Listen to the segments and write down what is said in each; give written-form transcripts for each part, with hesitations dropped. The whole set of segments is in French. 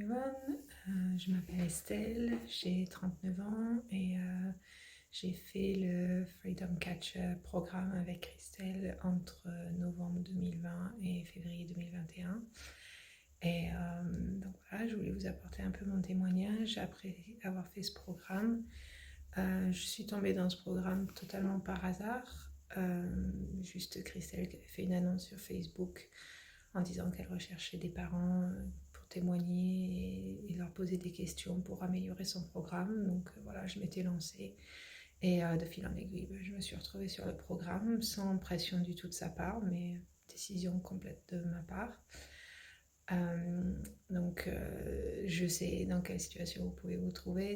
everyone, je m'appelle Estelle, j'ai 39 ans et j'ai fait le Freedom Catcher programme avec Christelle entre novembre 2020 et février 2021. Et donc voilà, je voulais vous apporter un peu mon témoignage après avoir fait ce programme. Je suis tombée dans ce programme totalement par hasard. Juste Christelle qui avait fait une annonce sur Facebook en disant qu'elle recherchait des parents pour témoigner et leur poser des questions pour améliorer son programme. Donc voilà, je m'étais lancée et de fil en aiguille, je me suis retrouvée sur le programme sans pression du tout de sa part, mais décision complète de ma part. Je sais dans quelle situation vous pouvez vous trouver.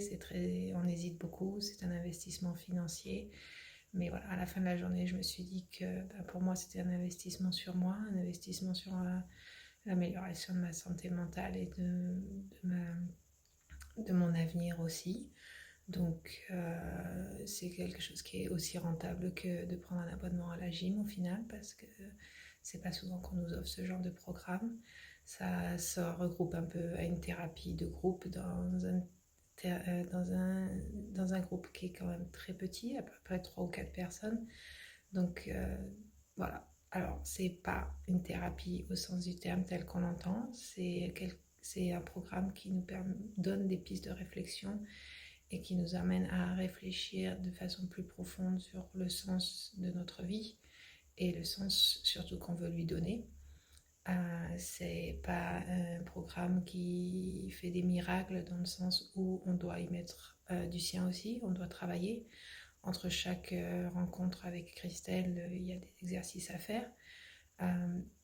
On hésite beaucoup, c'est un investissement financier. Mais voilà, à la fin de la journée, je me suis dit que pour moi, c'était un investissement sur moi, un investissement sur l'amélioration de ma santé mentale et de mon avenir aussi. Donc, c'est quelque chose qui est aussi rentable que de prendre un abonnement à la gym au final, parce que c'est pas souvent qu'on nous offre ce genre de programme. Ça se regroupe un peu à une thérapie de groupe dans un groupe qui est quand même très petit, à peu près 3 ou 4 personnes. Donc voilà. Alors, c'est pas une thérapie au sens du terme tel qu'on l'entend, c'est un programme qui nous donne des pistes de réflexion et qui nous amène à réfléchir de façon plus profonde sur le sens de notre vie et le sens surtout qu'on veut lui donner. C'est pas un programme qui fait des miracles dans le sens où on doit y mettre du sien aussi, on doit travailler. Entre chaque rencontre avec Christelle, il y a des exercices à faire.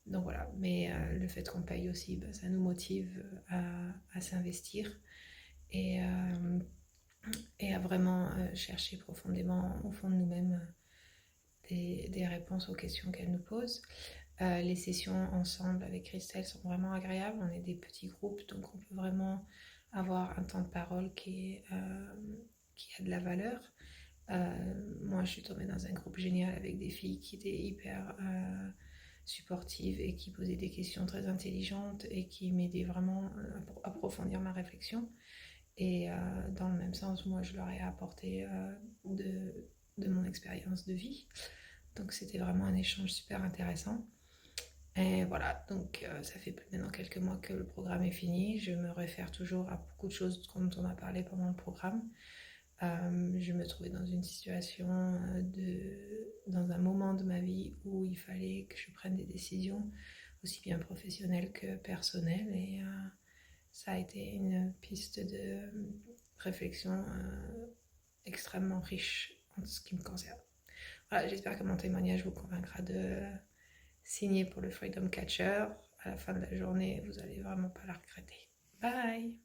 Donc voilà, mais le fait qu'on paye aussi, ça nous motive à s'investir et à vraiment chercher profondément au fond de nous-mêmes des réponses aux questions qu'elle nous pose. Les sessions ensemble avec Christelle sont vraiment agréables. On est des petits groupes, donc on peut vraiment avoir un temps de parole qui a de la valeur. Moi, je suis tombée dans un groupe génial avec des filles qui étaient hyper supportives et qui posaient des questions très intelligentes et qui m'aidaient vraiment à approfondir ma réflexion. Et dans le même sens, moi, je leur ai apporté de mon expérience de vie. Donc, c'était vraiment un échange super intéressant. Et voilà, donc ça fait maintenant quelques mois que le programme est fini. Je me réfère toujours à beaucoup de choses dont on a parlé pendant le programme. Je me trouvais dans une situation, dans un moment de ma vie où il fallait que je prenne des décisions aussi bien professionnelles que personnelles. Et ça a été une piste de réflexion extrêmement riche en ce qui me concerne. Voilà, j'espère que mon témoignage vous convaincra de signer pour le Freedom Catcher. À la fin de la journée, vous n'allez vraiment pas la regretter. Bye!